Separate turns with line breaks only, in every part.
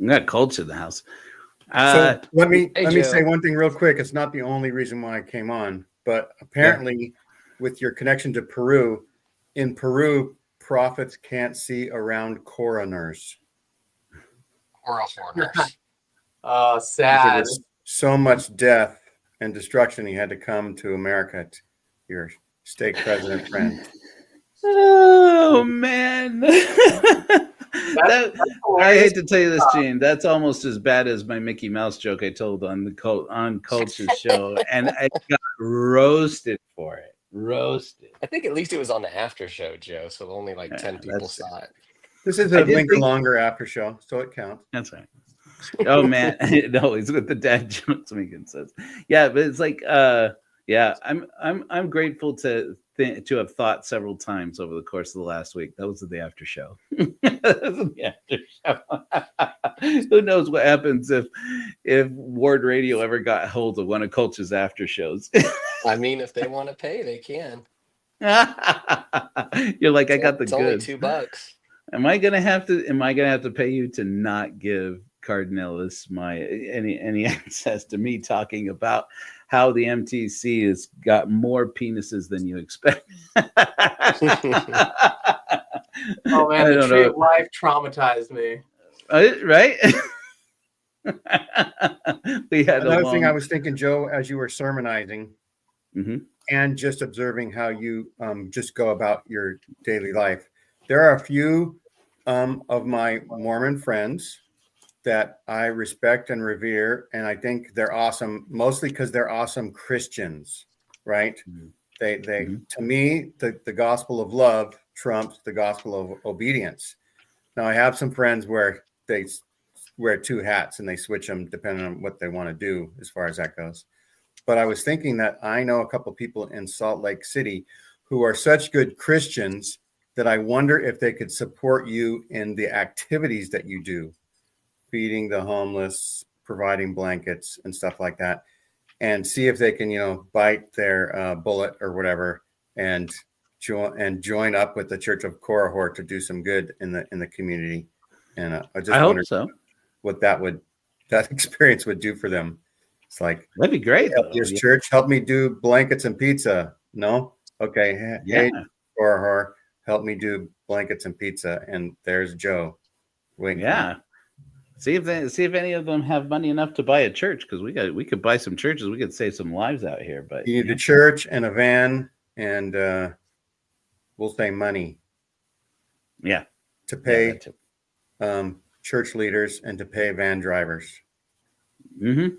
We got culture in the house.
So let me
Joe.
say one thing real quick. It's not the only reason why I came on, but apparently, with your connection to Peru, in Peru, prophets can't see around coroners.
Korihor.
Sad.
There was so much death and destruction. He had to come to America. Your stake president friend.
Oh man. I hate to tell you this, Gene. That's almost as bad as my Mickey Mouse joke I told on the on Culture's show, and I got roasted for it. Roasted.
I think at least it was on the after show, Joe. So only like 10 people saw it.
This is a Linger longer after show, so it counts.
That's right. Oh man, no, it's what the dad jokes Megan says. Yeah, but it's like, yeah, I'm grateful to have thought several times over the course of the last week. That was the after show. The after show. Who knows what happens if Ward Radio ever got hold of one of Culture's after shows?
I mean, if they want to pay, they can.
You're like, I got the
it's
goods.
Only $2.
Am I gonna have to pay you to not give Cardinellis any access to me talking about how the MTC has got more penises than you expect?
Oh man, the tree of life traumatized me.
Right? We had
another thing I was thinking, Joe, as you were sermonizing and just observing how you just go about your daily life. There are a few of my Mormon friends that I respect and revere, and I think they're awesome, mostly because they're awesome Christians, right? They to me, the gospel of love trumps the gospel of obedience. Now, I have some friends where they wear two hats and they switch them depending on what they want to do as far as that goes. But I was thinking that I know a couple people in Salt Lake City who are such good Christians that I wonder if they could support you in the activities that you do, feeding the homeless, providing blankets and stuff like that, and see if they can, bite their bullet or whatever and join up with the Church of Korihor to do some good in the community. And I wonder what that experience would do for them. It's like,
that'd be great.
This church help me do blankets and pizza. No, okay, hey, Korihor, help me do blankets and pizza. And there's Joe.
Yeah. See if any of them have money enough to buy a church, because we could buy some churches. We could save some lives out here. But
you need a church and a van, and we'll say money.
Yeah,
to pay church leaders and to pay van drivers.
Mm-hmm.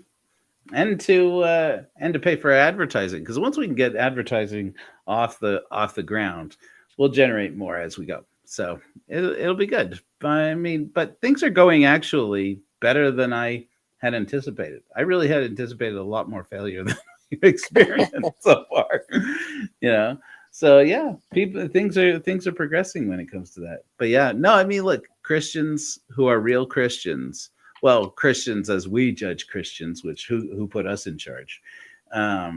And to pay for advertising, because once we can get advertising off the ground, we'll generate more as we go. So it'll be good. I mean, but things are going actually better than I had anticipated. I really had anticipated a lot more failure than we've experienced so far. So yeah, things are progressing when it comes to that. But yeah, no, I mean, look, Christians who are real Christians, well, Christians as we judge Christians, which who put us in charge, are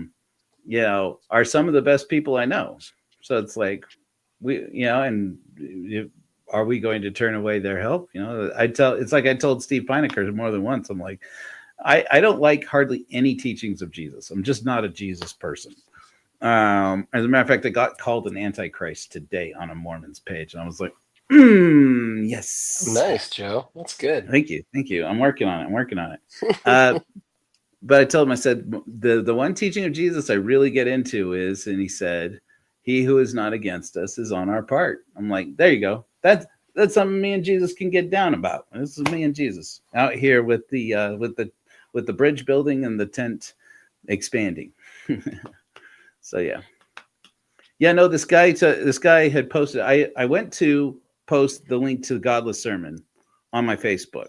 some of the best people I know. So it's like, are we going to turn away their help? It's like I told Steve Pinecker more than once. I'm like, I don't like hardly any teachings of Jesus. I'm just not a Jesus person. As a matter of fact, I got called an antichrist today on a Mormon's page, and I was like, yes.
Nice, Joe. That's good.
Thank you. I'm working on it. But I told him, I said, the one teaching of Jesus I really get into is, and he said, he who is not against us is on our part. I'm like, there you go. That's something me and Jesus can get down about. This is me and Jesus out here with the bridge building and the tent expanding. So yeah. No, this guy had posted. I went to post the link to the Godless Sermon on my Facebook,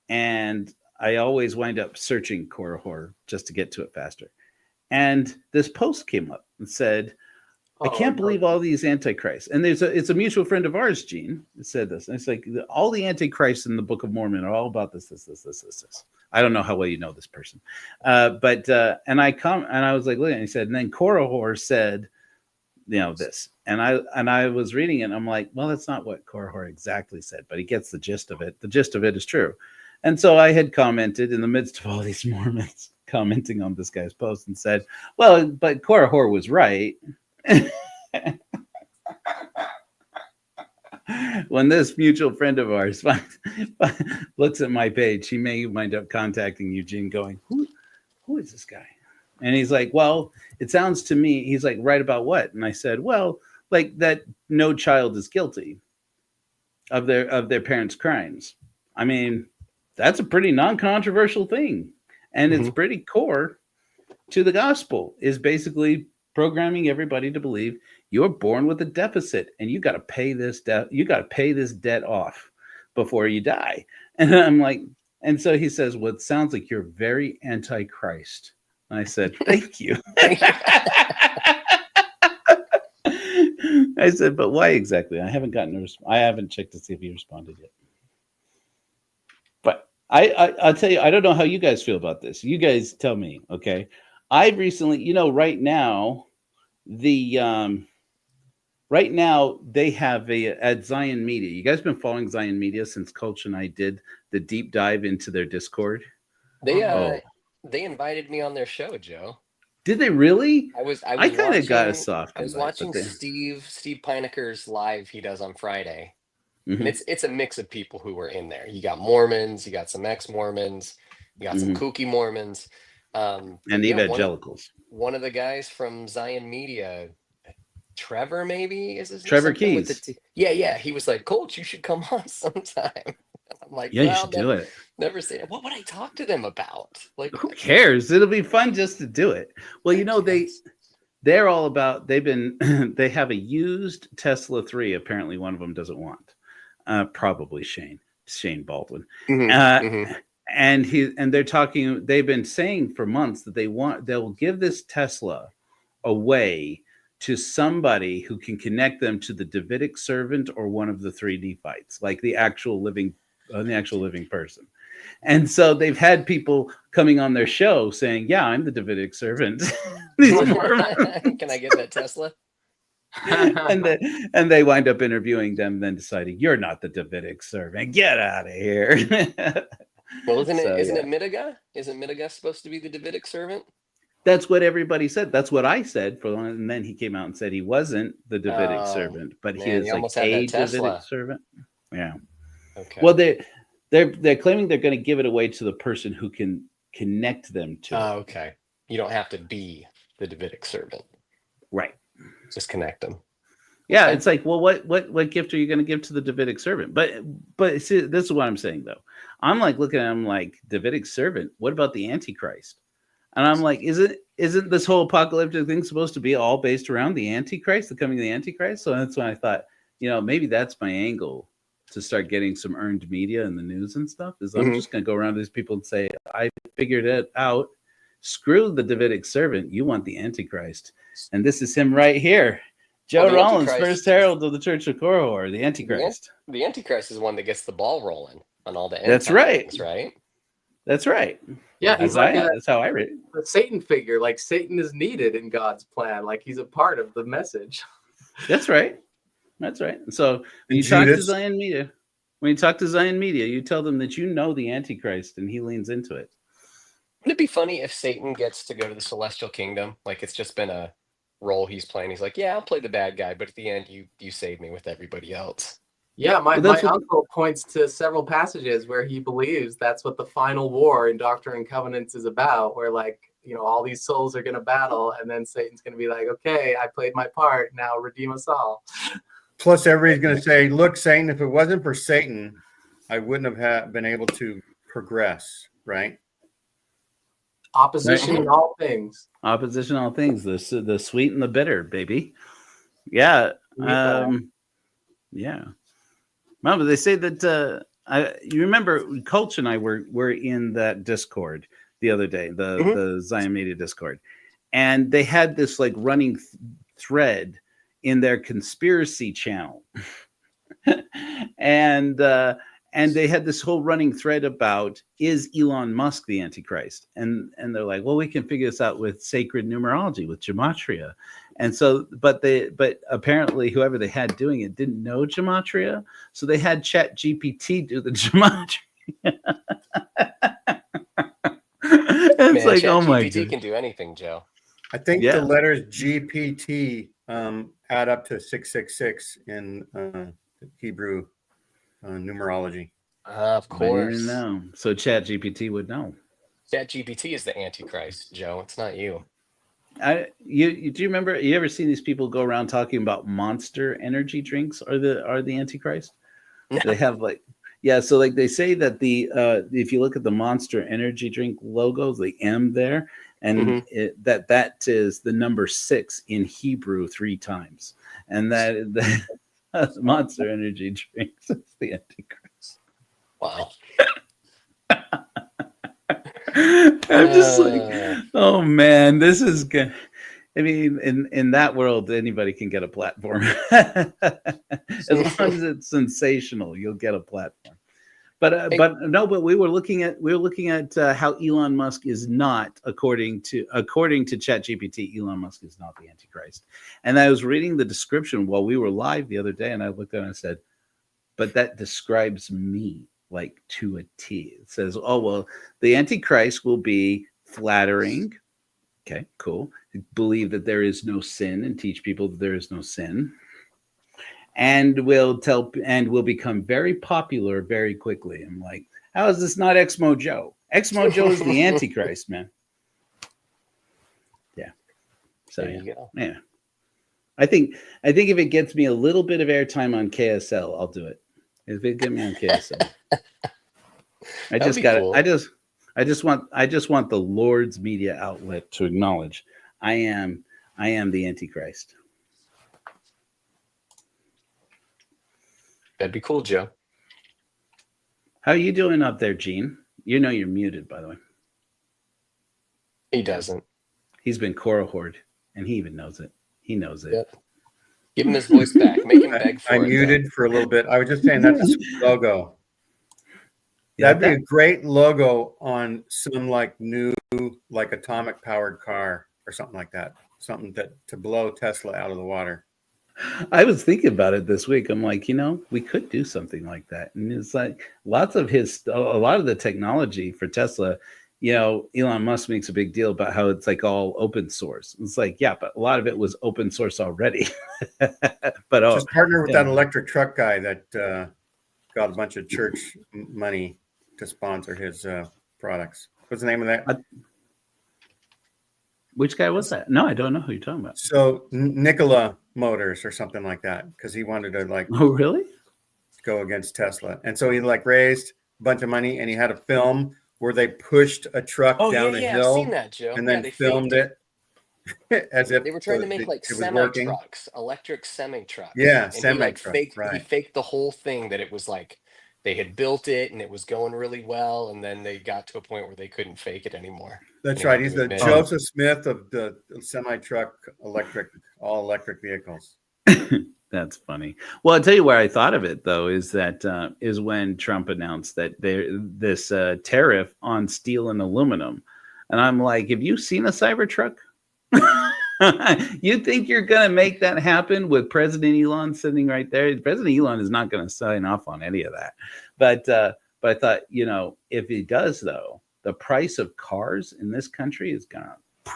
and I always wind up searching Korihor just to get to it faster. And this post came up and said, I can't believe all these antichrists. And it's a mutual friend of ours, Gene, that said this. And it's like all the antichrists in the Book of Mormon are all about this. I don't know how well you know this person. But I was like, look, and he said, and then Korihor said, this. And I was reading it, and I'm like, well, that's not what Korihor exactly said, but he gets the gist of it. The gist of it is true. And so I had commented in the midst of all these Mormons commenting on this guy's post and said, well, but Korihor was right. When this mutual friend of ours looks at my page, he may wind up contacting Eugene going, who is this guy? And he's like, well, it sounds to me, he's like, right about what? And I said, well, like that no child is guilty of their parents' crimes. I mean, that's a pretty non-controversial thing. And it's pretty core to the gospel, is basically programming everybody to believe you're born with a deficit and you got to pay this debt. You got to pay this debt off before you die. And I'm like, and so he says, well, it sounds like you're very anti-Christ. And I said, thank you. I said, but why exactly? I haven't I haven't checked to see if he responded yet. But I'll tell you, I don't know how you guys feel about this. You guys tell me, okay? I've recently, right now, right now they have at Zion Media. You guys been following Zion Media since Coach and I did the deep dive into their Discord?
They invited me on their show, Joe.
Did they really?
I
kind of got a soft.
I was watching Steve Pineker's live he does on Friday.
Mm-hmm.
And it's a mix of people who were in there. You got Mormons, you got some ex-Mormons, you got some kooky Mormons,
and evangelicals.
One of the guys from Zion Media, Trevor, maybe is his name?
Trevor Keys.
Yeah. He was like, Coach, you should come on sometime. I'm like,
yeah, you should do it.
Never say it. What would I talk to them about? Like,
who cares? It'll be fun just to do it. Well, they're all about. They have a used Tesla 3. Apparently, one of them doesn't want. Probably Shane Baldwin. And they're talking. They've been saying for months that they'll give this Tesla away to somebody who can connect them to the Davidic servant or one of the 3 Nephites, like the actual living person. And so they've had people coming on their show saying, yeah, I'm the Davidic servant.
Can I get that Tesla?
and they wind up interviewing them, then deciding you're not the Davidic servant. Get out of here.
Well, isn't it Midiga? Isn't Midiga supposed to be the Davidic servant?
That's what everybody said. That's what I said for long. And then he came out and said he wasn't the Davidic servant, but he is like a Davidic servant. Yeah.
Okay.
Well, they're claiming they're going to give it away to the person who can connect them to it.
Okay. You don't have to be the Davidic servant.
Right.
Just connect them.
Yeah, it's like, well, what gift are you going to give to the Davidic servant? But see, this is what I'm saying though. I'm like looking at him like Davidic servant. What about the Antichrist? And I'm like, isn't this whole apocalyptic thing supposed to be all based around the Antichrist, the coming of the Antichrist? So that's when I thought, maybe that's my angle to start getting some earned media in the news and stuff. Is I'm just going to go around to these people and say, I figured it out. Screw the Davidic servant. You want the Antichrist. And this is him right here. Joe Rollins, first herald of the Church of Korihor, the Antichrist.
The Antichrist is one that gets the ball rolling on all the end
That's right.
Things, right?
That's right.
Yeah,
that's how I read it.
The Satan figure, like Satan is needed in God's plan, like he's a part of the message. That's right. So when you talk to Zion Media, you tell them that the Antichrist and he leans into it.
Wouldn't it be funny if Satan gets to go to the celestial kingdom? Like it's just been a role he's playing. He's like, yeah, I'll play the bad guy, but at the end, you save me with everybody else.
Yeah, my uncle points to several passages where he believes that's what the final war in Doctrine and Covenants is about, where all these souls are going to battle, and then Satan's going to be like, okay, I played my part, now redeem us all.
Plus, everybody's going to say, look, Satan, if it wasn't for Satan, I wouldn't have been able to progress, right?
Opposition in all things.
Opposition in all things. The sweet and the bitter, baby. Yeah. Yeah. Remember, they say that you remember Coach and I were in that Discord the other day, the Zion Media Discord, and they had this like running thread in their conspiracy channel, and they had this whole running thread about, is Elon Musk the Antichrist? And they're like, well, we can figure this out with sacred numerology, with gematria. And so, but apparently whoever they had doing it didn't know gematria. So they had Chat GPT do the gematria. like, oh my
GPT
god,
can do anything, Joe.
I think the letters GPT add up to 666 in Hebrew numerology.
Of
I didn't even
course.
know. So Chat GPT would know.
Chat GPT is the Antichrist, Joe. It's not you.
Do you remember? You ever seen these people go around talking about Monster energy drinks are the Antichrist?
No.
They have so like they say that the if you look at the Monster energy drink logos, the M there, and that is the number 6 in Hebrew 3 times, and that Monster energy drinks is the Antichrist.
Wow.
I'm just like, oh man, this is good. I mean, in that world, anybody can get a platform. As long as it's sensational, you'll get a platform. But we were looking at how Elon Musk is not, according to ChatGPT, Elon Musk is not the Antichrist. And I was reading the description while we were live the other day, and I looked at it and I said, but that describes me like to a T. It says, oh, well, the Antichrist will be flattering. Okay, cool. Believe that there is no sin and teach people that there is no sin. And will become very popular very quickly. I'm like, how is this not Exmo Joe? Exmo Joe is the Antichrist, man. Yeah. So yeah. I think if it gets me a little bit of airtime on KSL, I'll do it. If it get me on KSL. I just want the Lord's media outlet to acknowledge I am the Antichrist.
That'd be cool, Joe.
How are you doing up there, Gene? You know you're muted, by the way.
He doesn't.
He's been Korihor, and he even knows it. He knows it.
Yep. Give him his voice back. Make him beg for it.
I muted for a little bit. I was just saying that's a sweet logo. That'd be a great logo on some new atomic powered car or something like that. Something to blow Tesla out of the water.
I was thinking about it this week. I'm like, we could do something like that. And it's like a lot of the technology for Tesla, Elon Musk makes a big deal about how it's like all open source. It's like, yeah, but a lot of it was open source already. But
just partner with that electric truck guy that got a bunch of church money to sponsor his products. What's the name of that?
Which guy was that? No, I don't know who you're talking about.
So Nikola Motors or something like that, because he wanted to
oh really
go against Tesla, and so he raised a bunch of money, and he had a film where they pushed a truck down a hill.
I've seen that, Joe.
And then filmed it as if
they were trying to make semi-trucks, electric semi-trucks.
Yeah,
and
semi-truck.
He faked the whole thing that it was they had built it and it was going really well, and then they got to a point where they couldn't fake it anymore.
That's right. He's the Joseph Smith of the semi-truck all electric vehicles.
That's funny. Well, I'll tell you where I thought of it, though, is that is when Trump announced that this tariff on steel and aluminum. And I'm like, have you seen a Cybertruck? You think you're going to make that happen with President Elon sitting right there? President Elon is not going to sign off on any of that. But I thought, if he does, though, the price of cars in this country is going to,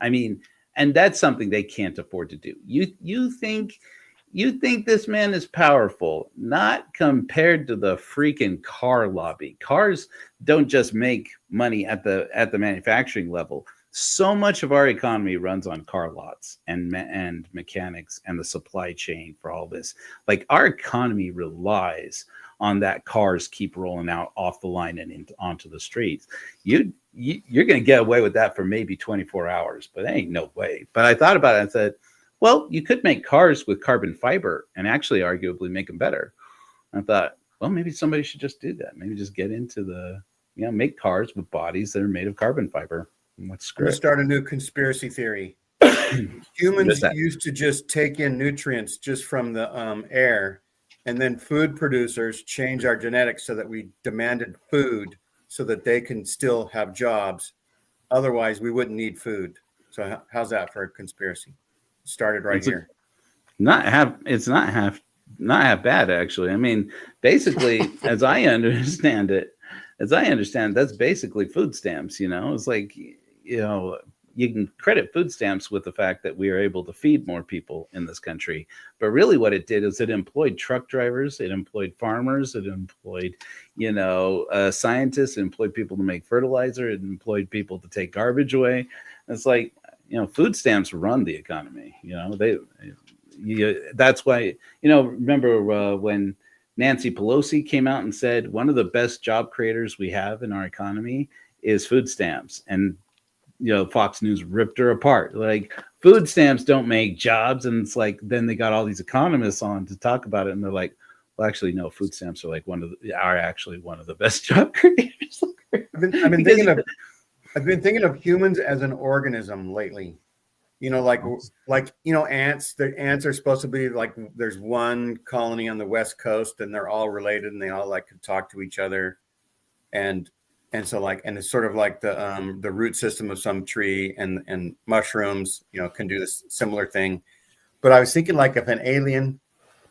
I mean, and that's something they can't afford to do. You think this man is powerful? Not compared to the freaking car lobby. Cars don't just make money at the manufacturing level. So much of our economy runs on car lots and mechanics and the supply chain for all this. Our economy relies on that cars keep rolling out off the line and onto the streets. You're going to get away with that for maybe 24 hours, but ain't no way. But I thought about it and said, well, you could make cars with carbon fiber and actually arguably make them better. I thought, well, maybe somebody should just do that. Maybe just get into make cars with bodies that are made of carbon fiber. Let's
start a new conspiracy theory. Humans used to just take in nutrients just from the air, and then food producers changed our genetics so that we demanded food so that they can still have jobs. Otherwise, we wouldn't need food. So how's that for a conspiracy? Started right here.
It's not half bad, actually. I mean, basically, as I understand, that's basically food stamps. It's like, you can credit food stamps with the fact that we are able to feed more people in this country. But really what it did is it employed truck drivers, it employed farmers, it employed, scientists, it employed people to make fertilizer, it employed people to take garbage away. It's like, food stamps run the economy. That's why, remember when Nancy Pelosi came out and said one of the best job creators we have in our economy is food stamps, and Fox News ripped her apart. Like, food stamps don't make jobs. And it's like, then they got all these economists on to talk about it. And they're like, well, actually, no, food stamps are like one of the best job creators.
I've been thinking of humans as an organism lately. Ants. The ants are supposed to be like, there's one colony on the West Coast and they're all related and they all like can talk to each other. And so it's sort of like the root system of some tree, and mushrooms, can do this similar thing. But I was thinking, like, if an alien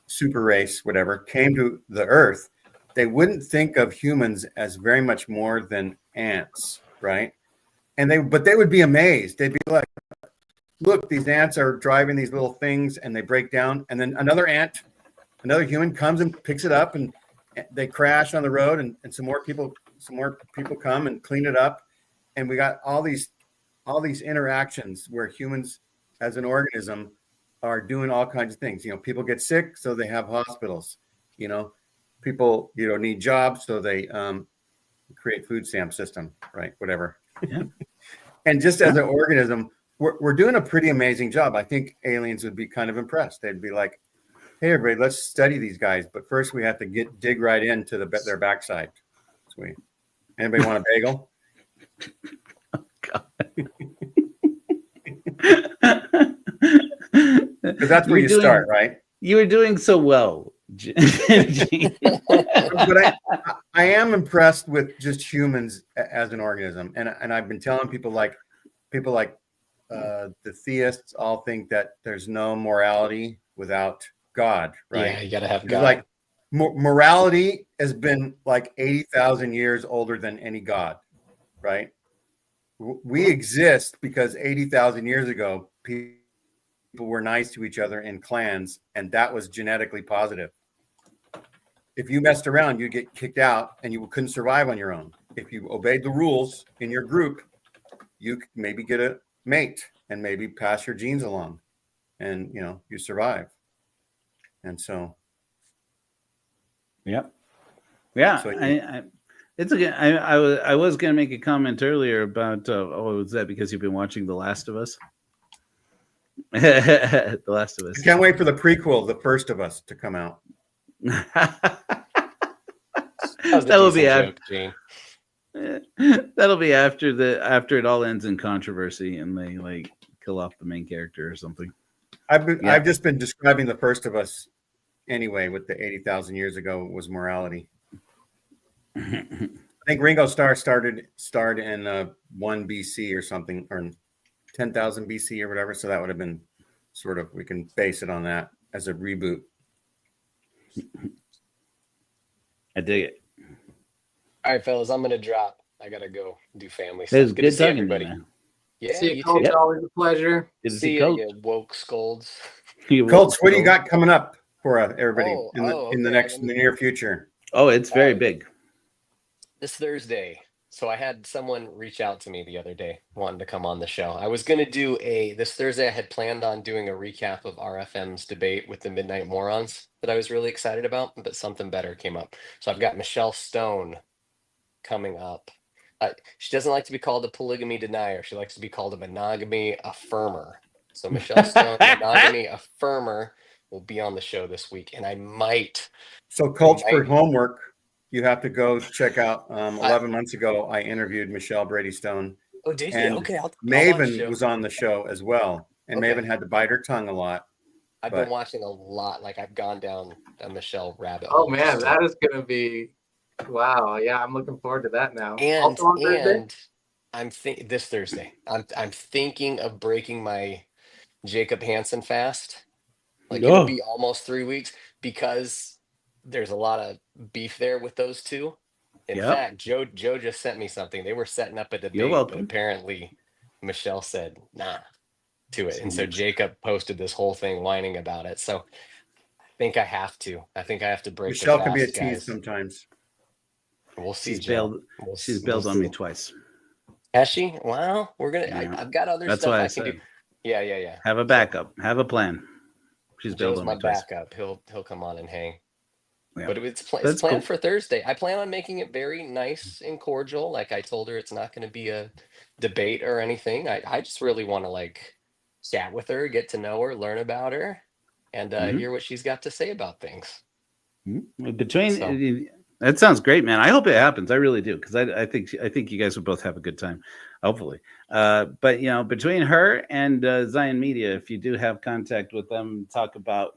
super race, whatever, came to the Earth, they wouldn't think of humans as very much more than ants, right? But they would be amazed. They'd be like, look, these ants are driving these little things and they break down. And then another human comes and picks it up and they crash on the road, and some more people come and clean it up. And we got all these interactions where humans as an organism are doing all kinds of things. People get sick, so they have hospitals. People, need jobs, so they create food stamp system, right? Whatever.
Yeah.
And just as an organism, we're doing a pretty amazing job. I think aliens would be kind of impressed. They'd be like, hey, everybody, let's study these guys. But first we have to dig right into their backside. Sweet. Anybody want a bagel?
Oh, God.
Because that's where you start, right?
You were doing so well.
But I am impressed with just humans as an organism. And I've been telling people like the theists all think that there's no morality without God, right?
Yeah, you got to have God.
Like, morality has been like 80,000 years older than any God, right? We exist because 80,000 years ago, people were nice to each other in clans, and that was genetically positive. If you messed around, you'd get kicked out and you couldn't survive on your own. If you obeyed the rules in your group, you could maybe get a mate and maybe pass your genes along, and you survive. And so
Yep. Yeah.
So
it's okay. I was going to make a comment earlier about was that because you've been watching The Last of Us? The Last of Us.
I can't wait for the prequel, The First of Us, to come out.
That'll be after. That'll be after it all ends in controversy and they like kill off the main character or something.
I've just been describing The First of Us anyway, with the 80,000 years ago was morality. I think Ringo Starr starred in 1 BC or something, or 10,000 BC or whatever. So that would have been sort of, we can base it on that as a reboot.
I dig it.
All right, fellas, I'm gonna drop. I gotta go do family
stuff. It was
good
good
to see
talking
everybody.
to you, man.
Yeah,
see you, Coach. Always a pleasure.
Good to
see
Coach.
you, woke scolds.
Coach, what do you got coming up for everybody in the near future?
Oh, it's very big.
This Thursday. So I had someone reach out to me the other day wanting to come on the show. I was going to do this Thursday. I had planned on doing a recap of RFM's debate with the Midnight Morons that I was really excited about, but something better came up. So I've got Michelle Stone coming up. She doesn't like to be called a polygamy denier. She likes to be called a monogamy affirmer. So Michelle Stone, monogamy affirmer, will be on the show this week. And I might.
So Coach, for homework, you have to go check out 11 months ago I interviewed Michelle Brady Stone.
Oh, did you? Okay.
Maven was on the show as well, and Maven had to bite her tongue a lot.
I've been watching a lot. Like, I've gone down a Michelle rabbit
hole. Oh man, that is gonna be wow. Yeah, I'm looking forward to that now.
And I'm this Thursday. I'm thinking of breaking my Jacob Hansen fast. Like, it'll be almost 3 weeks because there's a lot of beef there with those two. In fact, Joe just sent me something. They were setting up a debate, but apparently Michelle said, nah, to it. And so Jacob posted this whole thing whining about it. So I think I have to break
Michelle
the
can be a
fast,
tease
guys.
sometimes.
We'll see,
She's
Joe.
bailed. She's bailed on me twice.
Has she? Well, we're gonna.
Yeah.
I've got other
That's
stuff
why
I can do. Yeah.
Have a backup. Have a plan. She's bailed
Joe's
on
my
me twice.
backup. He'll come on and hang.
Yeah.
But it's
That's
planned
cool.
for Thursday. I plan on making it very nice and cordial. Like I told her, it's not going to be a debate or anything. I just really want to like chat with her, get to know her, learn about her, and hear what she's got to say about things.
That sounds great, man. I hope it happens. I really do, because I think you guys will both have a good time, hopefully. But between her and Zion Media, if you do have contact with them, talk about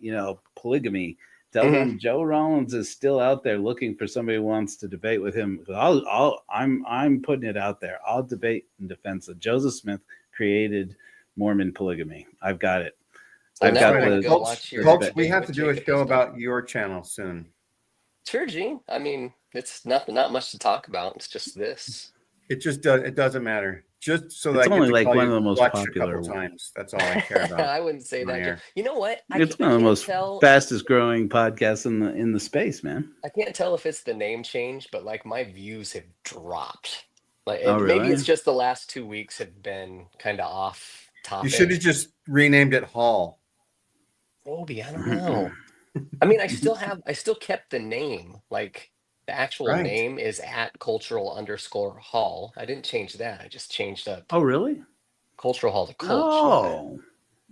polygamy. Tell them Joe Rollins is still out there looking for somebody who wants to debate with him. I'm putting it out there. I'll debate in defense of Joseph Smith created Mormon polygamy. I've got it.
I've got to go watch your
Folks, we have to do a show about your channel soon.
Sure, Gene. I mean, it's not much to talk about. It's just this.
It doesn't matter. Just so that
it's
I
only
get to
like
call
one
you
of the most
Fletch
popular
a couple times. That's all I care about.
I wouldn't say that. You know what?
It's one of the most fastest growing podcasts in the space, man.
I can't tell if it's the name change, but like my views have dropped. Like
really?
Maybe it's just the last 2 weeks have been kind of off topic.
You should have just renamed it Hall.
Maybe, I don't know. I mean, I still kept the name. Like the actual name is @cultural_hall. I didn't change that. I just changed up.
Oh, really?
Cultural Hall to Culture.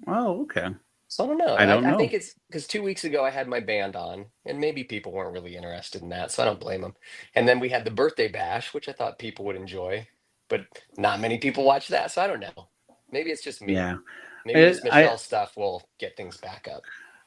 Oh, okay.
So I don't know.
I don't know.
I think it's because 2 weeks ago I had my band on, and maybe people weren't really interested in that, so I don't blame them. And then we had the birthday bash, which I thought people would enjoy, but not many people watch that, so I don't know. Maybe it's just me.
Yeah.
Maybe this Michelle stuff will get things back up.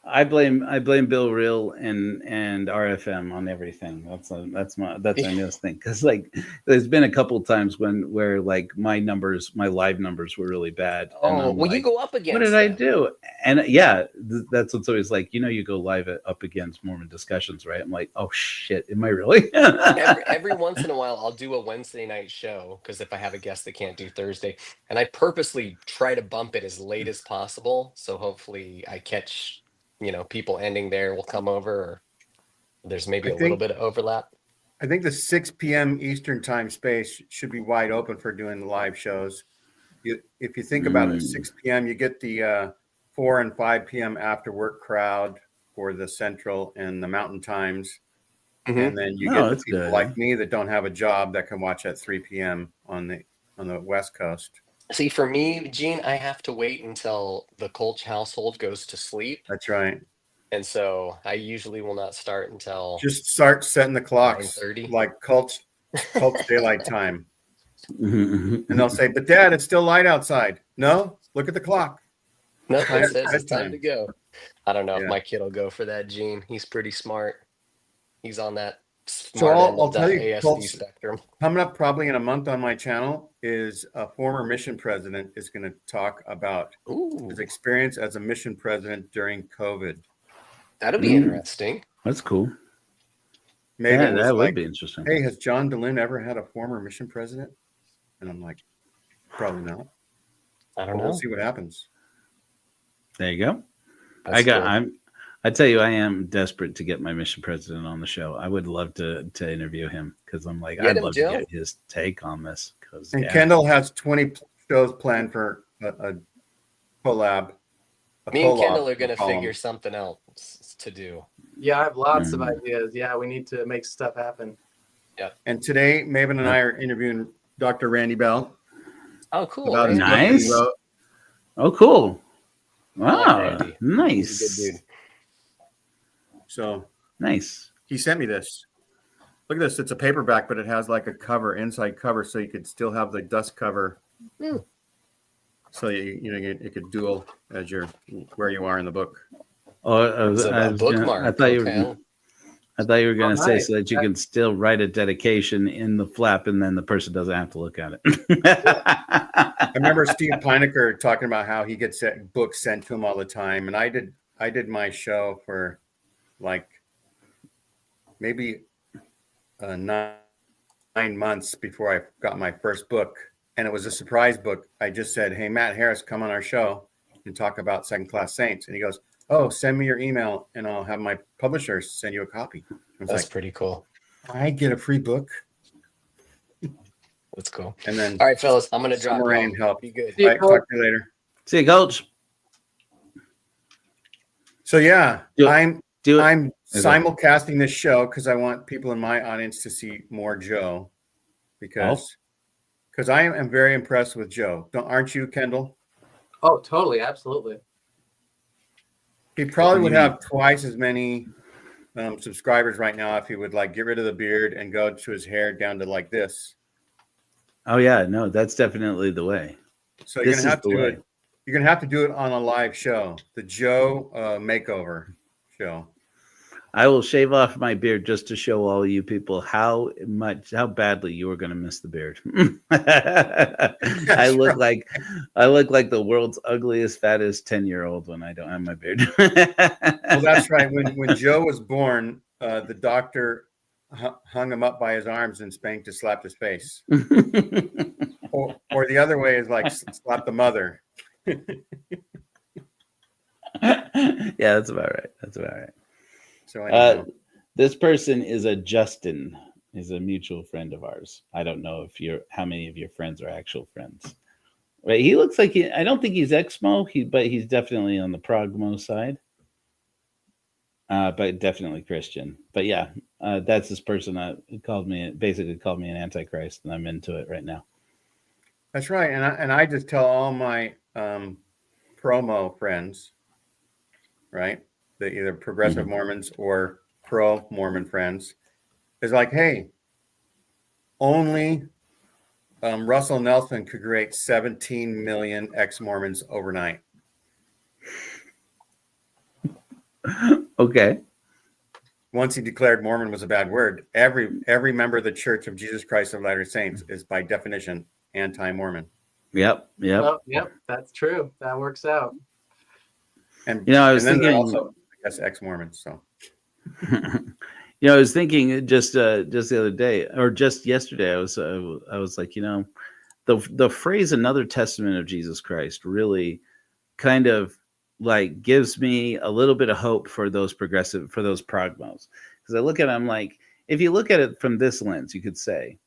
I blame Bill Reel and RFM on everything. That's my newest thing, because like there's been a couple of times where like my live numbers were really bad.
Oh, well, you go up against.
What did I do? And yeah, that's what's always like. You go live up against Mormon Discussions, right? I'm like, oh shit, am I really?
every once in a while, I'll do a Wednesday night show because if I have a guest that can't do Thursday, and I purposely try to bump it as late as possible, so hopefully I catch. People ending there will come over, or there's maybe a little bit of overlap.
I think the 6 p.m. Eastern time space should be wide open for doing the live shows. If you think about it, 6 p.m., you get the 4 and 5 p.m. after work crowd for the Central and the Mountain times. And then you get the people like me that don't have a job that can watch at 3 p.m. on the West Coast.
See, for me, Gene, I have to wait until the Kolch household goes to sleep.
That's right.
And so I usually will not start until
just start setting the clocks
9:30.
Like Kolch daylight time. And they'll say, "But Dad, it's still light outside." No, look at the clock.
No, it says it's time to go. I don't know if my kid will go for that, Gene. He's pretty smart. He's on that.
So I'll tell you,
ASD spectrum.
Coming up probably in a month on my channel is a former mission president is going to talk about his experience as a mission president during COVID.
That'll be interesting.
That's cool.
Maybe
that would be interesting.
Hey, has John DeLune ever had a former mission president? And I'm like, probably not.
I don't know.
We'll see what happens.
There you go.
That's
I tell you, I am desperate to get my mission president on the show. I would love to interview him because I'm like, I'd love to get his take on this.
And Kendall has 20 shows planned for a collab.
Me and Kendall are going to figure something else to do.
Yeah, I have lots of ideas. Yeah, we need to make stuff happen.
Yeah.
And today, Maven and I are interviewing Dr. Randy Bell.
Oh, cool.
Nice. Oh, cool. Wow. Nice.
He's a good dude.
So
nice.
He sent me this. Look at this. It's a paperback, but it has like a cover, inside cover, so you could still have the dust cover. So it could dual as where you are in the book.
Oh,
bookmark.
I thought you were going to say so that you can still write a dedication in the flap, and then the person doesn't have to look at it.
I remember Steve Pinecker talking about how he gets books sent to him all the time, and I did my show for like maybe 9 months before I got my first book, and it was a surprise book. I just said, "Hey, Matt Harris, come on our show and talk about Second Class Saints." And he goes, "Oh, send me your email and I'll have my publisher send you a copy."
That's pretty cool.
I get a free book.
That's cool.
And then,
all right, fellas, I'm going to drop
rain help.
Be good.
All right, talk to you later.
See you, Coach.
So yeah, I'm
Is
simulcasting this show because I want people in my audience to see more Joe, because I am very impressed with Joe. Aren't you, Kendall?
Oh, totally, absolutely.
He probably would have twice as many subscribers right now if he would like get rid of the beard and go to his hair down to like this.
Oh yeah, no, that's definitely the way.
So you're gonna have to do it. You're gonna have to do it on a live show, the Joe makeover show.
I will shave off my beard just to show all you people how badly you are going to miss the beard. I look like the world's ugliest, fattest 10-year-old when I don't have my beard.
Well, that's right. When Joe was born, the doctor hung him up by his arms and spanked to slap his face. or the other way is like slap the mother.
Yeah, that's about right. That's about right.
So
this person is a Justin, is a mutual friend of ours. I don't know how many of your friends are actual friends. Right? He looks like I don't think he's Exmo, but he's definitely on the Progmo side. But definitely Christian. But yeah, that's this person basically called me an Antichrist, and I'm into it right now.
That's right. And I just tell all my promo friends, right? The either progressive Mormons or pro-Mormon friends, is like, hey, only Russell Nelson could create 17 million ex-Mormons overnight.
Okay.
Once he declared Mormon was a bad word, every member of the Church of Jesus Christ of Latter-day Saints is by definition anti-Mormon.
Yep.
Yep, that's true. That works out.
And
I was thinking
also, I guess, ex-Mormons. So,
I was thinking just the other day or just yesterday, I was like, the phrase "another testament of Jesus Christ" really kind of like gives me a little bit of hope for those progmos, because I look at them like, if you look at it from this lens, you could say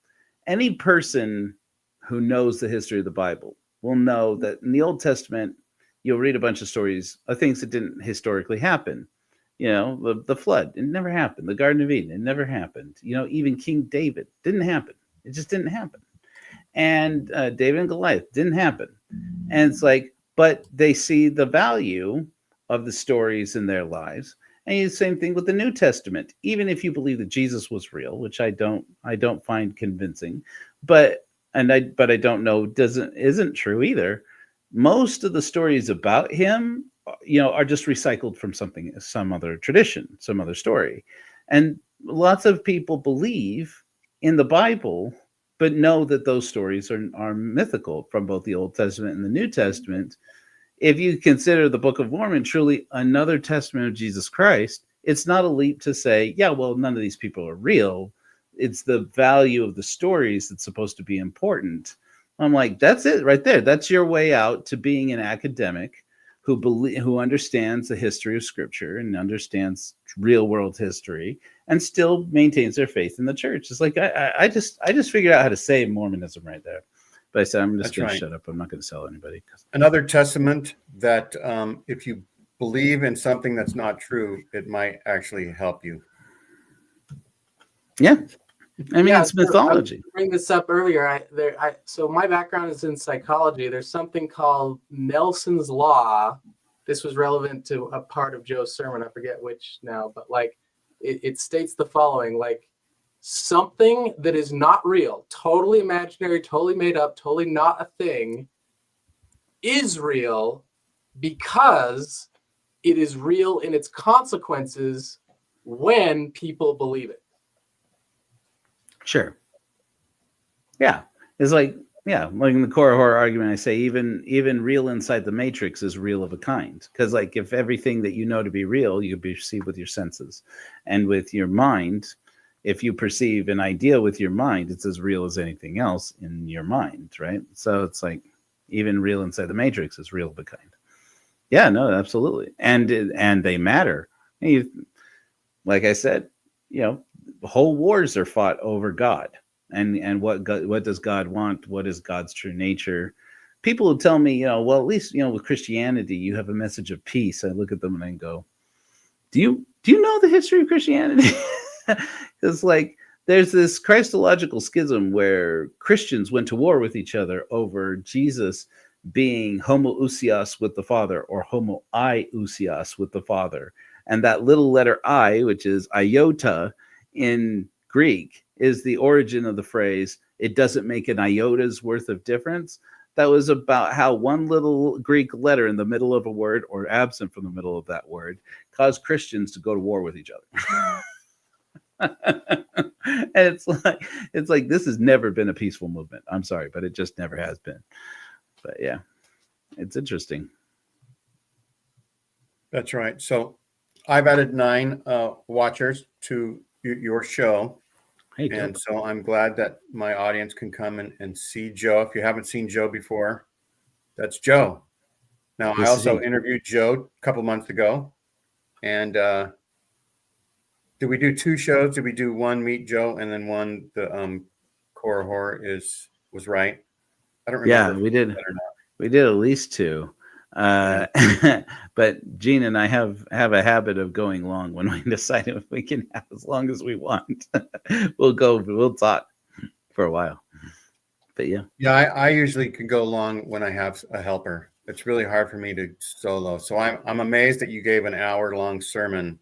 any person who knows the history of the Bible will know that in the Old Testament, you'll read a bunch of stories of things that didn't historically happen. The flood, it never happened. The Garden of Eden, it never happened. Even King David, didn't happen. It just didn't happen. And David and Goliath, didn't happen. And it's like, but they see the value of the stories in their lives. And the same thing with the New Testament. Even if you believe that Jesus was real, which I don't find convincing, but I don't know isn't true either. Most of the stories about him, are just recycled from some other tradition, some other story. And lots of people believe in the Bible, but know that those stories are mythical from both the Old Testament and the New Testament. If you consider the Book of Mormon truly another testament of Jesus Christ, it's not a leap to say, yeah, well, none of these people are real. It's the value of the stories that's supposed to be important. I'm like, that's it right there. That's your way out to being an academic who understands the history of Scripture and understands real world history and still maintains their faith in the church. It's like I just figured out how to say Mormonism right there. But I said I'm just going to shut up. I'm not going to sell anybody.
Another testament that if you believe in something that's not true, it might actually help you.
Yeah. I mean, it's mythology.
I bring this up earlier. So my background is in psychology. There's something called Nelson's Law. This was relevant to a part of Joe's sermon. I forget which now, but like it states the following: like something that is not real, totally imaginary, totally made up, totally not a thing, is real because it is real in its consequences when people believe it.
Sure. Yeah. It's like in the Korihor argument, I say even real inside the matrix is real of a kind. Because like if everything that you know to be real, you can perceive with your senses. And with your mind, if you perceive an idea with your mind, it's as real as anything else in your mind, right? So it's like even real inside the matrix is real but kind. Yeah, no, absolutely. And they matter. Like I said, whole wars are fought over God and what does God want? What is God's true nature? People will tell me, well, at least, with Christianity, you have a message of peace. I look at them and I go, do you know the history of Christianity? It's like there's this Christological schism where Christians went to war with each other over Jesus being homoousios with the Father or homoiousios with the Father. And that little letter I, which is iota in Greek, is the origin of the phrase, it doesn't make an iota's worth of difference. That was about how one little Greek letter in the middle of a word or absent from the middle of that word caused Christians to go to war with each other. And it's like this has never been a peaceful movement. I'm sorry, but it just never has been. But yeah, it's interesting.
That's right. So I've added 9 watchers to your show.
Hey,
and so I'm glad that my audience can come and see Joe. If you haven't seen Joe before, that's Joe. Now, I also interviewed Joe a couple months ago. And did we do 2 shows? Did we do one Meet Joe and then one the Korihor was right? I don't remember.
Yeah, we did. We did at least 2. But Gene and I have a habit of going long when we decide if we can have as long as we want. We'll talk for a while. But yeah.
I usually can go long when I have a helper. It's really hard for me to solo. So I'm amazed that you gave an hour-long sermon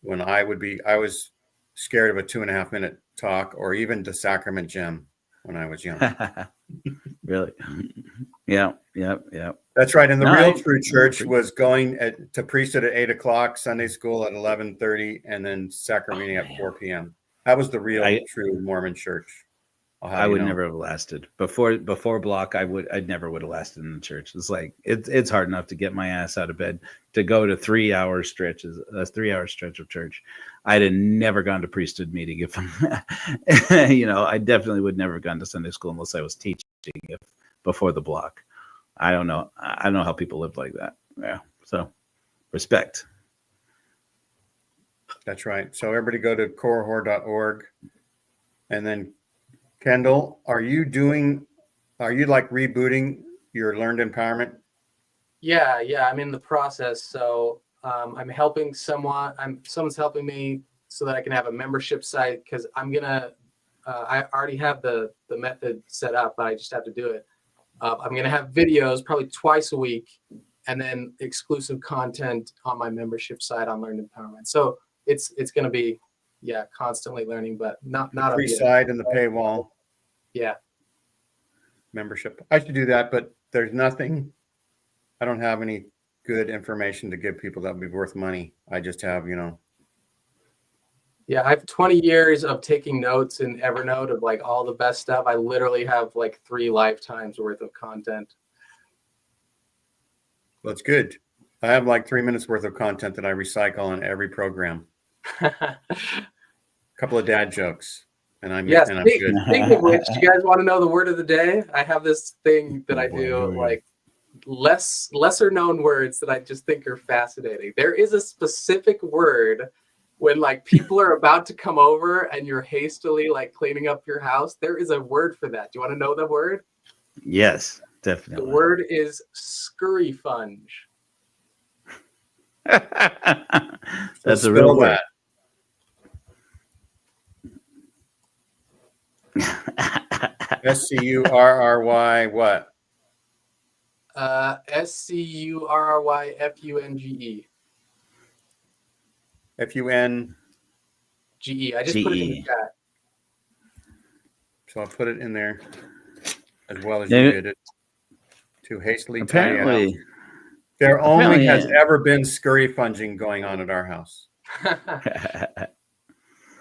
when I was scared of a 2.5 minute talk or even the sacrament gem when I was young.
Really? Yeah.
That's right. And the real true church was going to priesthood at 8 o'clock, Sunday school at 11:30, and then sacrament meeting at 4 p.m. That was the real true Mormon church.
I would never have lasted before block. I never would have lasted in the church. It's like it's hard enough to get my ass out of bed to go to 3-hour stretches, a 3-hour stretch of church. I'd have never gone to priesthood meeting if I definitely would never have gone to Sunday school unless I was teaching before the block. I don't know how people lived like that. Yeah. So respect.
That's right. So everybody go to korihor.org. And then Kendall, are you like rebooting your learned empowerment?
Yeah. I'm in the process. So I'm helping someone. Someone's helping me so that I can have a membership site because I already have the method set up, but I just have to do it. I'm going to have videos probably twice a week and then exclusive content on my membership site on Learned Empowerment. So it's going to be, constantly learning, but not
the free side and the paywall.
Yeah.
Membership. I should do that, but there's nothing. I don't have any good information to give people that would be worth money. I just have,
Yeah, I have 20 years of taking notes in Evernote of like all the best stuff. I literally have like 3 lifetimes worth of content.
Well, that's good. I have like 3 minutes worth of content that I recycle on every program. A couple of dad jokes. And I'm good.
Speaking of which, do you guys want to know the word of the day? I have this thing that I do, like lesser known words that I just think are fascinating. There is a specific word when like people are about to come over and you're hastily like cleaning up your house. There is a word for that. Do you want to know the word?
Yes, definitely.
The word is scurryfunge.
That's a real word.
SCURRY what?
SCURRYFUNGE. FUNGE. I just put it in the chat.
So I'll put it in there as well as you did it. Too hastily. Apparently, there only has ever been scurry funging going on at our house.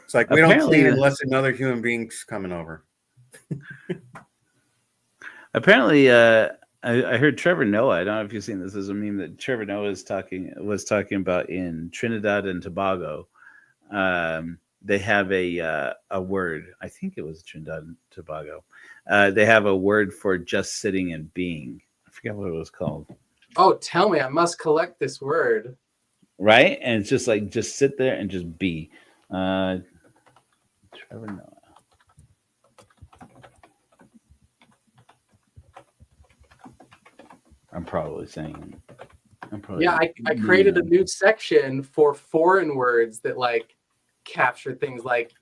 It's like we don't clean unless another human being's coming over.
Apparently, I heard Trevor Noah. I don't know if you've seen this as a meme that Trevor Noah was talking about in Trinidad and Tobago. they have a word. I think it was Trinidad and Tobago. They have a word for just sitting and being. I forget what it was called.
Oh, tell me, I must collect this word.
Right? And it's just like, just sit there and just be. Trevor Noah. I'm probably saying.
I created a new section for foreign words that like capture things like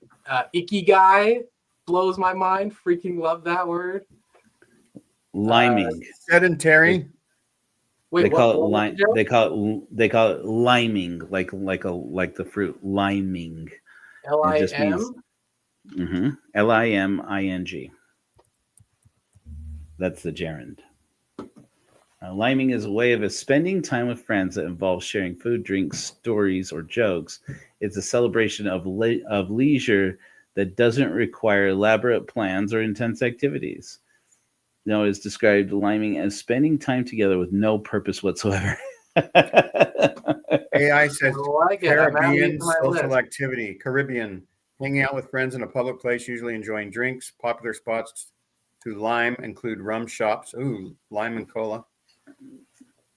ikigai blows my mind. Freaking love that word.
Liming.
Sedentary.
Wait,
They call it
what
lime. They call it liming, like the fruit liming.
LIM?
LIMING. That's the gerund. Liming is a way of spending time with friends that involves sharing food, drinks, stories, or jokes. It's a celebration of leisure that doesn't require elaborate plans or intense activities. It's described liming as spending time together with no purpose whatsoever.
AI says Caribbean social
list.
activity. Caribbean, hanging out with friends in a public place, usually enjoying drinks. Popular spots to lime include rum shops. Ooh, lime and cola.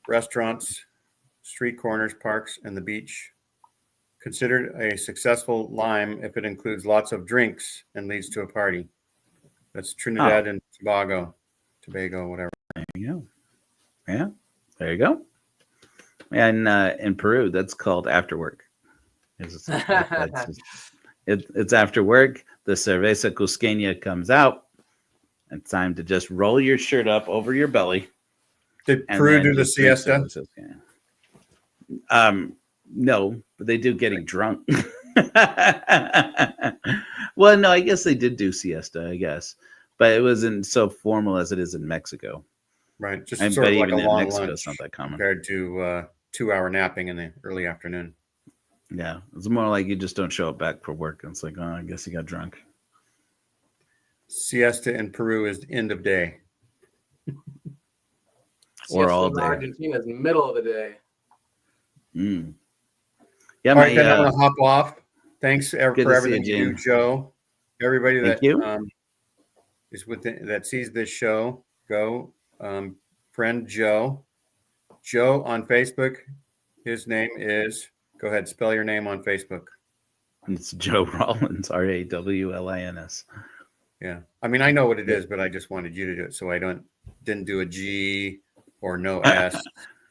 Restaurants, street corners, parks, and the beach. Considered a successful lime if it includes lots of drinks and leads to a party. That's Trinidad and Tobago, whatever.
There you go. Yeah, there you go. And in Peru, that's called after work. It's after work. The cerveza cusqueña comes out. It's time to just roll your shirt up over your belly.
Did Peru do the siesta?
No, but they do getting drunk. Well, no, I guess they did do siesta, I guess. But it wasn't so formal as it is in Mexico.
Right. Just sort of like a long Mexico, lunch
it's not that common.
Compared to 2-hour napping in the early afternoon.
Yeah. It's more like you just don't show up back for work. And it's like, oh, I guess you got drunk.
Siesta in Peru is end of day.
Or all day.
Argentina's middle of the day.
Yeah,
all right, then I'm going to hop off. Thanks for everything you do, Joe. Everybody that is that sees this show, go. Friend Joe. Joe on Facebook. His name is, go ahead, spell your name on Facebook.
It's Joe Rollins, RAWLINS.
Yeah. I mean, I know what it is, but I just wanted you to do it so I didn't do a G or no S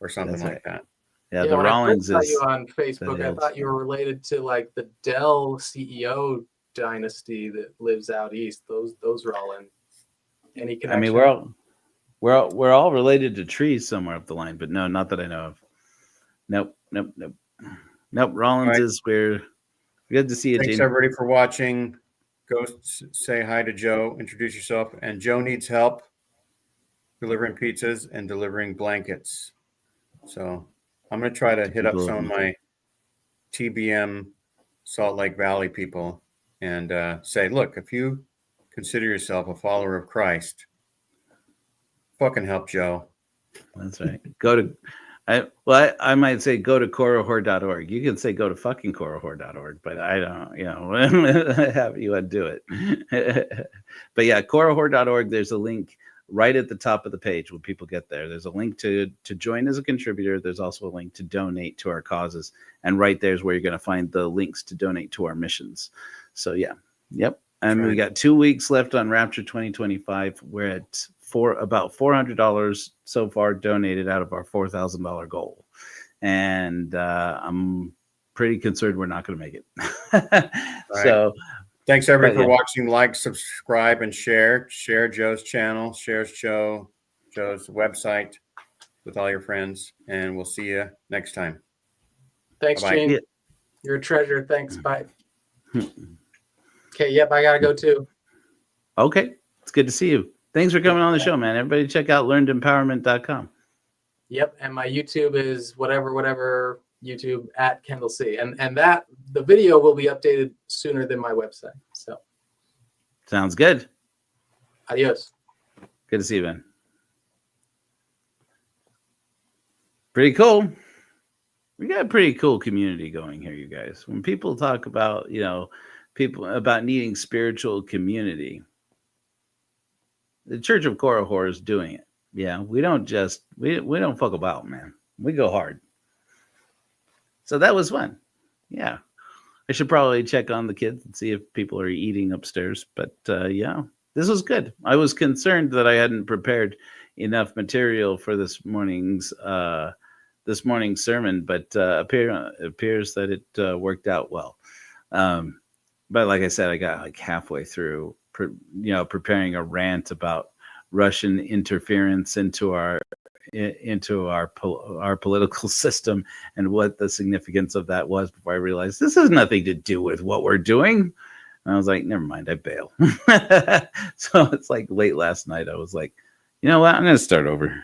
or something like that.
Yeah, the Rollins
is you on Facebook. I thought you were related to like the Dell CEO dynasty that lives out east. Those Rollins. Any connection?
I mean, we're all related to trees somewhere up the line, but no, not that I know of. Nope. Rollins is we're good to see you.
Thanks everybody for watching. Go say hi to Joe. Introduce yourself. And Joe needs help delivering pizzas and delivering blankets. So I'm going to try to hit up some of my TBM Salt Lake Valley people and say, look, if you consider yourself a follower of Christ, fucking help Joe.
That's right. I might say go to Korihor.org. You can say go to fucking Korihor.org, but I don't, have you undo it. But yeah, Korihor.org, there's a link right at the top of the page when people get there. There's a link to join as a contributor. There's also a link to donate to our causes. And right there's where you're going to find the links to donate to our missions. So yeah. Yep. And we got 2 weeks left on Rapture 2025. We're at about $400 so far donated out of our $4,000 goal. And I'm pretty concerned we're not going to make it. So
thanks everybody for watching. Like, subscribe, and share. Share Joe's channel. Share Joe's website with all your friends. And we'll see you next time.
Thanks, Gene. Yeah. You're a treasure. Thanks. Bye. Okay. Yep. I got to go too.
Okay. It's good to see you. Thanks for coming on the show, man. Everybody check out learnedempowerment.com.
Yep. And my YouTube is whatever YouTube at Kendall C. And that the video will be updated sooner than my website. So
sounds good.
Adios.
Good to see you, man. Pretty cool. We got a pretty cool community going here, you guys. When people talk about, people about needing spiritual community. The Church of Korihor is doing it. Yeah, we don't fuck about, man. We go hard. So that was fun. Yeah. I should probably check on the kids and see if people are eating upstairs. But yeah, this was good. I was concerned that I hadn't prepared enough material for this morning's sermon, but appears that it worked out well. But like I said, I got like halfway through, preparing a rant about Russian interference into our political system and what the significance of that was before I realized this has nothing to do with what we're doing. And I was like, never mind, I bail. So it's like late last night. I was like, you know what? I'm going to start over.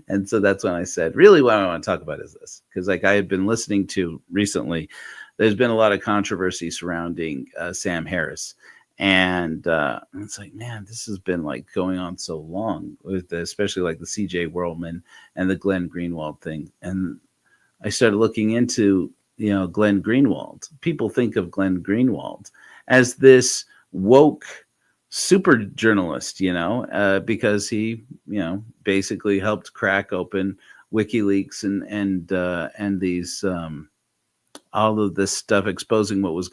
And so that's when I said, really what I want to talk about is this. Because like I had been listening to recently, there's been a lot of controversy surrounding Sam Harris. And it's like, man, this has been like going on so long with especially like the CJ Whirlman and the Glenn Greenwald thing. And I started looking into, Glenn Greenwald. People think of Glenn Greenwald as this woke super journalist, because he, basically helped crack open WikiLeaks and these all of this stuff exposing what was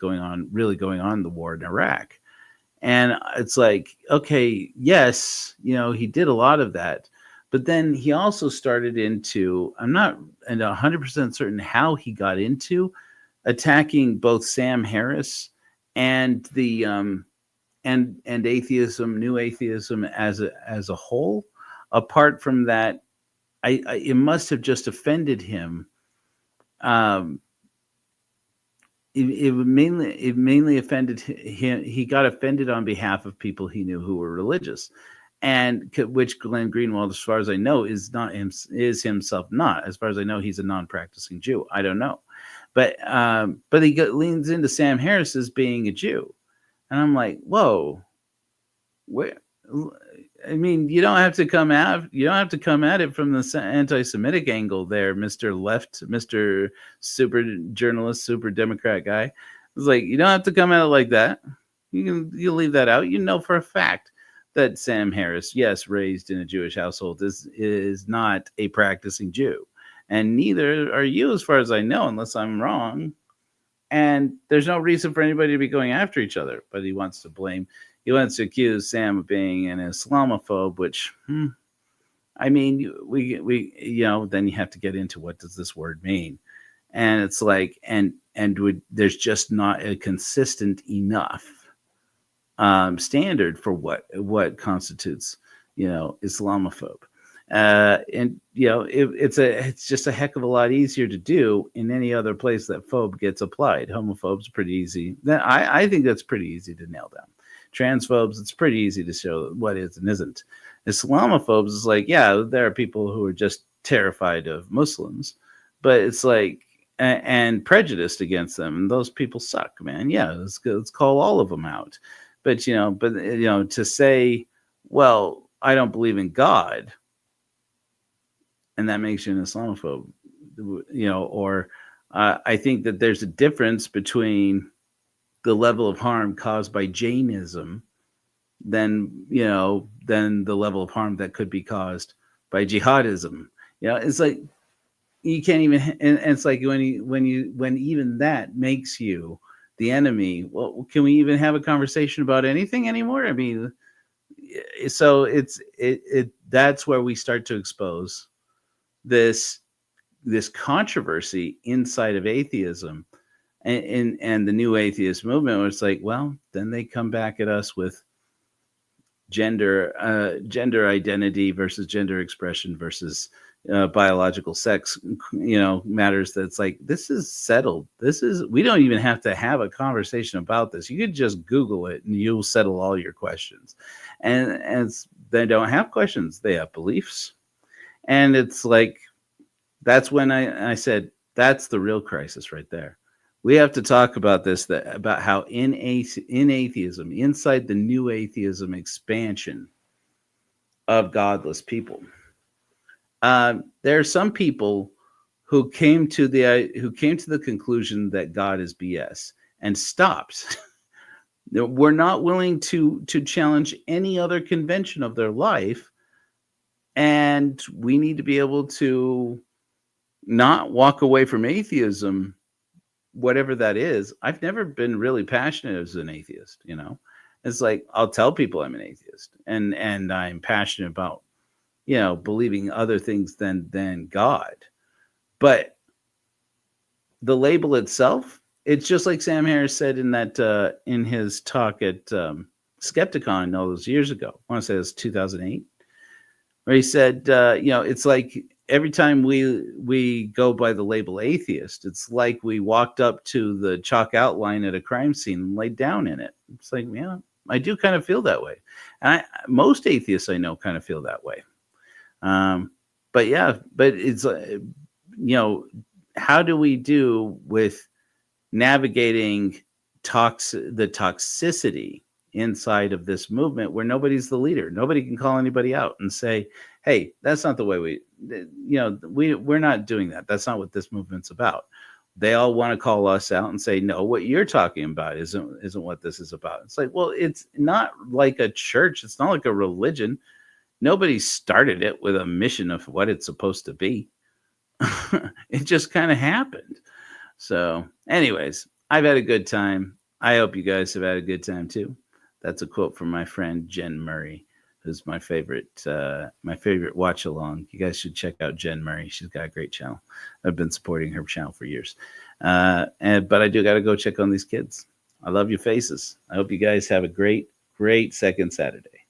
really going on in the war in Iraq. And it's like, okay, yes, he did a lot of that. But then he also started into, I'm not 100% certain how he got into attacking both Sam Harris and the and atheism, new atheism as a whole. Apart from that, it must have just offended him. It mainly offended him. He got offended on behalf of people he knew who were religious, and which Glenn Greenwald, as far as I know, is himself not. As far as I know, he's a non-practicing Jew. I don't know, but he leans into Sam Harris as being a Jew, and I'm like, whoa, where? I mean, you don't have to come at it from the anti-Semitic angle there, Mr. Left, Mr. Super journalist, super Democrat guy. It's like, you don't have to come at it like that. You leave that out. You know for a fact that Sam Harris, yes, raised in a Jewish household, is not a practicing Jew. And neither are you, as far as I know, unless I'm wrong. And there's no reason for anybody to be going after each other. But he wants to accuse Sam of being an Islamophobe, which, I mean, we then you have to get into what does this word mean, and it's like, there's just not a consistent enough standard for what constitutes, Islamophobe, it's just a heck of a lot easier to do in any other place that phobe gets applied. Homophobe's pretty easy. I think that's pretty easy to nail down. Transphobes, it's pretty easy to show what is and isn't. Islamophobes is like, yeah, there are people who are just terrified of Muslims, but it's like, and prejudiced against them, and those people suck, man. Yeah, let's call all of them out. But to say, well, I don't believe in God, and that makes you an Islamophobe, or I think that there's a difference between the level of harm caused by Jainism than the level of harm that could be caused by jihadism. It's like you can't even, and it's like when even that makes you the enemy. Well, can we even have a conversation about anything anymore? I mean, so that's where we start to expose this controversy inside of atheism. And the new atheist movement, where it's like, well, then they come back at us with gender identity versus gender expression versus biological sex, matters. That's like, this is settled. We don't even have to have a conversation about this. You could just Google it and you'll settle all your questions. And they don't have questions. They have beliefs. And it's like, that's when I said, that's the real crisis right there. We have to talk about this, about how in atheism, inside the new atheism expansion of godless people, there are some people who came to the conclusion that God is BS, and stopped. We're not willing to challenge any other convention of their life. And we need to be able to not walk away from atheism, whatever that is. I've never been really passionate as an atheist, you know. It's like I'll tell people I'm an atheist, and I'm passionate about, you know, believing other things than God. But the label itself, it's just like Sam Harris said in that in his talk at Skepticon all those years ago. I want to say it was 2008, where he said, you know, it's like every time we go by the label atheist, it's like we walked up to the chalk outline at a crime scene and laid down in it. It's like, yeah, I do kind of feel that way. And most atheists I know kind of feel that way. But yeah, but it's, you know, how do we do with navigating the toxicity inside of this movement where nobody's the leader? Nobody can call anybody out and say, hey, that's not the way we're not doing that. That's not what this movement's about. They all want to call us out and say, no, what you're talking about isn't what this is about. It's like, well, it's not like a church. It's not like a religion. Nobody started it with a mission of what it's supposed to be. It just kind of happened. So anyways, I've had a good time. I hope you guys have had a good time too. That's a quote from my friend Jen Murray, who's my favorite watch along. You guys should check out Jen Murray. She's got a great channel. I've been supporting her channel for years. But I do got to go check on these kids. I love your faces. I hope you guys have a great second Saturday.